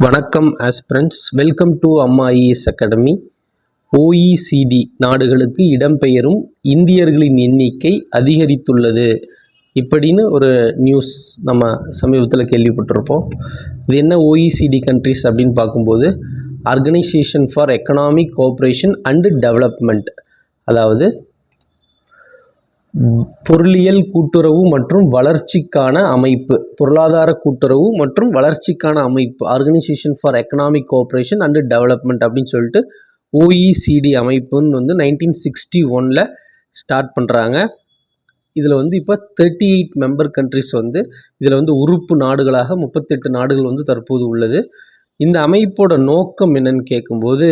வணக்கம் aspirants, welcome to அம்மா IAS academy. OECD நாடுகளுக்கு இடம்பெயரும் இந்தியர்களின் எண்ணிக்கை அதிகரித்துள்ளது இப்படின்னு ஒரு நியூஸ் நம்ம சமீபத்தில் கேள்விப்பட்டிருப்போம். இது என்ன OECD கண்ட்ரிஸ் அப்படின்னு பார்க்கும்போது, organisation for economic cooperation and development, அதாவது பொருளியல் கூட்டுறவு மற்றும் வளர்ச்சிக்கான அமைப்பு, பொருளாதார கூட்டுறவு மற்றும் வளர்ச்சிக்கான அமைப்பு, organisation for economic cooperation and development அப்படின்னு சொல்லிட்டு OECD அமைப்புன்னு 1961 ஸ்டார்ட் பண்ணுறாங்க. இதில் இப்போ 38 மெம்பர் கண்ட்ரிஸ் இதில் உறுப்பு நாடுகளாக 38 நாடுகள் தற்போது உள்ளது. இந்த அமைப்போட நோக்கம் என்னன்னு கேட்கும்போது,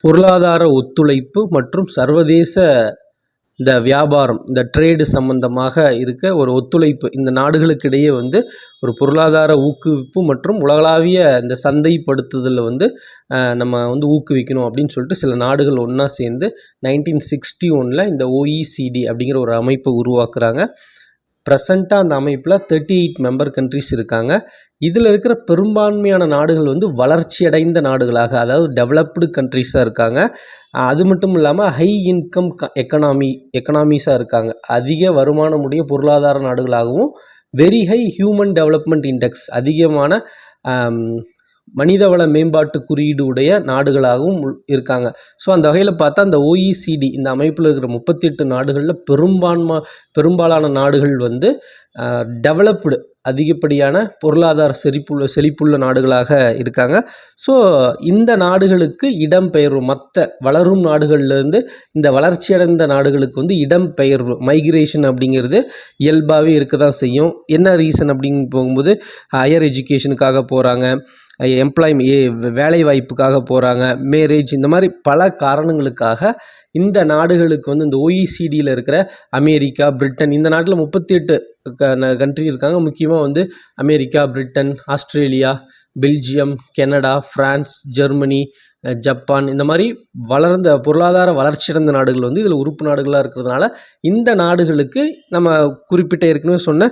பொருளாதார ஒத்துழைப்பு மற்றும் சர்வதேச இந்த வியாபாரம், இந்த ட்ரேடு சம்பந்தமாக இருக்க ஒரு ஒத்துழைப்பு, இந்த நாடுகளுக்கு இடையே ஒரு பொருளாதார ஊக்குவிப்பு மற்றும் உலகளாவிய இந்த சந்தைப்படுத்துதலில் நம்ம ஊக்குவிக்கணும் அப்படின்னு சொல்லிட்டு சில நாடுகள் ஒன்றா சேர்ந்து 1961 இந்த OECD அப்படிங்கிற ஒரு அமைப்பை உருவாக்குறாங்க. ப்ரெசண்ட்டாக அந்த அமைப்பில் 38 மெம்பர் கண்ட்ரிஸ் இருக்காங்க. இதில் இருக்கிற பெரும்பான்மையான நாடுகள் வளர்ச்சியடைந்த நாடுகளாக, அதாவது டெவலப்டு கண்ட்ரிஸாக இருக்காங்க. அது மட்டும் இல்லாமல் ஹை இன்கம் எக்கனாமிஸாக இருக்காங்க. அதிக வருமானமுடைய பொருளாதார நாடுகளாகவும், very high human development index, அதிகமான மனிதவள மேம்பாட்டு குறியீடு உடைய நாடுகளாகவும் இருக்காங்க. ஸோ அந்த வகையில் பார்த்தா அந்த OECD இந்த அமைப்பில் இருக்கிற 38 நாடுகளில் பெரும்பாலான நாடுகள் டெவலப்டு, அதிகப்படியான பொருளாதார செழிப்புள்ள நாடுகளாக இருக்காங்க. ஸோ இந்த நாடுகளுக்கு இடம்பெயர்வு, மற்ற வளரும் நாடுகள்லேருந்து இந்த வளர்ச்சியடைந்த நாடுகளுக்கு இடம்பெயர்வு, மைக்ரேஷன் அப்படிங்கிறது இயல்பாகவே இருக்க தான் செய்யும். என்ன ரீசன் அப்படின்னு போகும்போது, ஹையர் எஜுகேஷனுக்காக போகிறாங்க, வேலை வாய்ப்புக்காக போகிறாங்க, மேரேஜ், இந்த மாதிரி பல காரணங்களுக்காக இந்த நாடுகளுக்கு இந்த OECDயில் இருக்கிற அமெரிக்கா, பிரிட்டன், இந்த நாட்டில் 38 கண்ட்ரி இருக்காங்க. முக்கியமாக America, Britain, Australia, Belgium, Canada, France, Germany, Japan, இந்த மாதிரி வளர்ந்த பொருளாதார வளர்ச்சியடைந்த நாடுகள் இதில் உறுப்பு நாடுகளாக இருக்கிறதுனால இந்த நாடுகளுக்கு நம்ம குறிப்பிட்ட ஏற்கனவே சொன்ன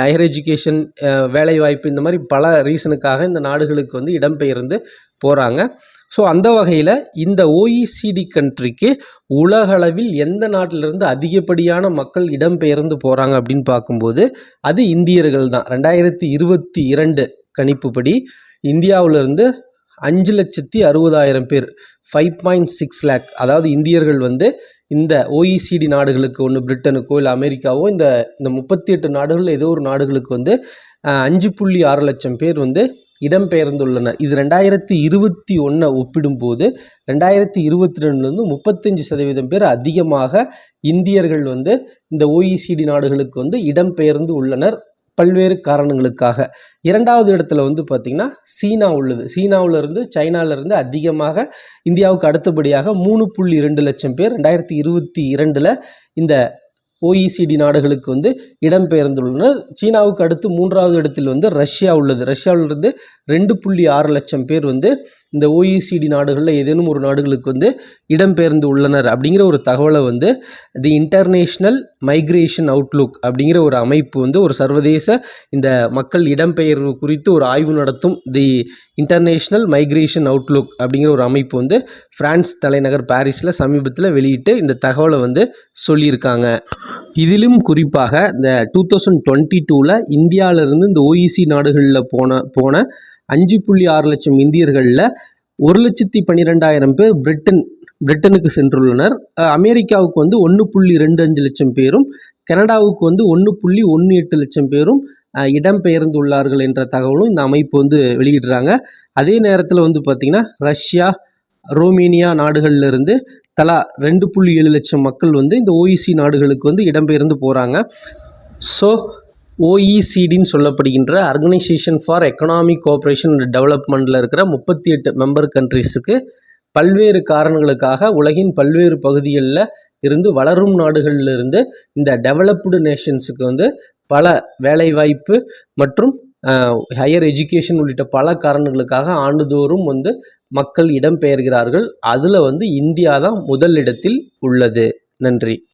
ஹையர் எஜுகேஷன், வேலைவாய்ப்பு, இந்த மாதிரி பல ரீசனுக்காக இந்த நாடுகளுக்கு இடம்பெயர்ந்து போகிறாங்க. ஸோ அந்த வகையில் இந்த OECD கண்ட்ரிக்கு உலகளவில் எந்த நாட்டிலிருந்து அதிகப்படியான மக்கள் இடம்பெயர்ந்து போகிறாங்க அப்படின்னு பார்க்கும்போது அது இந்தியர்கள் தான். 2022 கணிப்புப்படி இந்தியாவிலிருந்து 5,60,000 பேர், 5.6 lakh, அதாவது இந்தியர்கள் இந்த OECD நாடுகளுக்கு, ஒன்று பிரிட்டனுக்கோ இல்லை அமெரிக்காவோ, இந்த 38 நாடுகளில் ஏதோ ஒரு நாடுகளுக்கு 5.6 லட்சம் பேர் இடம்பெயர்ந்துள்ளனர். இது 2021 ஒப்பிடும்போது 2022 35% பேர் அதிகமாக இந்தியர்கள் இந்த OECD நாடுகளுக்கு இடம்பெயர்ந்து உள்ளனர் பல்வேறு காரணங்களுக்காக. இரண்டாவது இடத்துல பார்த்திங்கன்னா சீனா உள்ளது. சீனாவிலிருந்து, சைனாவிலிருந்து அதிகமாக இந்தியாவுக்கு அடுத்தபடியாக 3.2 லட்சம் பேர் 2022 இந்த OECD நாடுகளுக்கு இடம்பெயர்ந்துள்ளனர். சீனாவுக்கு அடுத்து மூன்றாவது இடத்தில் ரஷ்யா உள்ளது. ரஷ்யாவிலிருந்து 2.6 லட்சம் பேர் இந்த OECD நாடுகளில் ஏதேனும் ஒரு நாடுகளுக்கு இடம்பெயர்ந்து உள்ளனர் அப்படிங்கிற ஒரு தகவலை தி இன்டர்நேஷ்னல் மைக்ரேஷன் அவுட்லுக் அப்படிங்கிற ஒரு அமைப்பு ஒரு சர்வதேச இந்த மக்கள் இடம்பெயர்வு குறித்து ஒரு ஆய்வு நடத்தும் தி இன்டர்நேஷ்னல் மைக்ரேஷன் அவுட்லுக் அப்படிங்கிற ஒரு அமைப்பு பிரான்ஸ் தலைநகர் பாரிஸில் சமீபத்தில் வெளியிட்டு இந்த தகவலை சொல்லியிருக்காங்க. இதிலும் குறிப்பாக இந்த 2022 இந்தியாவிலிருந்து இந்த OECD நாடுகளில் போன 5.6 லட்சம் இந்தியர்களில் 1,12,000 பேர் பிரிட்டனுக்கு சென்றுள்ளனர். அமெரிக்காவுக்கு 1.25 லட்சம் பேரும், கனடாவுக்கு 1.18 லட்சம் பேரும் இடம்பெயர்ந்துள்ளார்கள் என்ற தகவலும் இந்த அமைப்பு வெளியிடுறாங்க. அதே நேரத்தில் பார்த்திங்கன்னா ரஷ்யா, ரோமேனியா நாடுகளிலிருந்து தலா 2.7 லட்சம் மக்கள் இந்த OECD நாடுகளுக்கு இடம்பெயர்ந்து போகிறாங்க. ஸோ OECDன்னு சொல்லப்படுகின்ற organisation for economic cooperation and டெவலப்மெண்ட்டில் இருக்கிற 38 மெம்பர் கண்ட்ரிஸுக்கு பல்வேறு காரணங்களுக்காக உலகின் பல்வேறு பகுதிகளில் இருந்து, வளரும் நாடுகளிலிருந்து இந்த டெவலப்டு நேஷன்ஸுக்கு பல வேலைவாய்ப்பு மற்றும் ஹையர் எஜுகேஷன் உள்ளிட்ட பல காரணங்களுக்காக ஆண்டுதோறும் மக்கள் இடம்பெயர்கிறார்கள். அதில் இந்தியா தான் முதலிடத்தில் உள்ளது. நன்றி.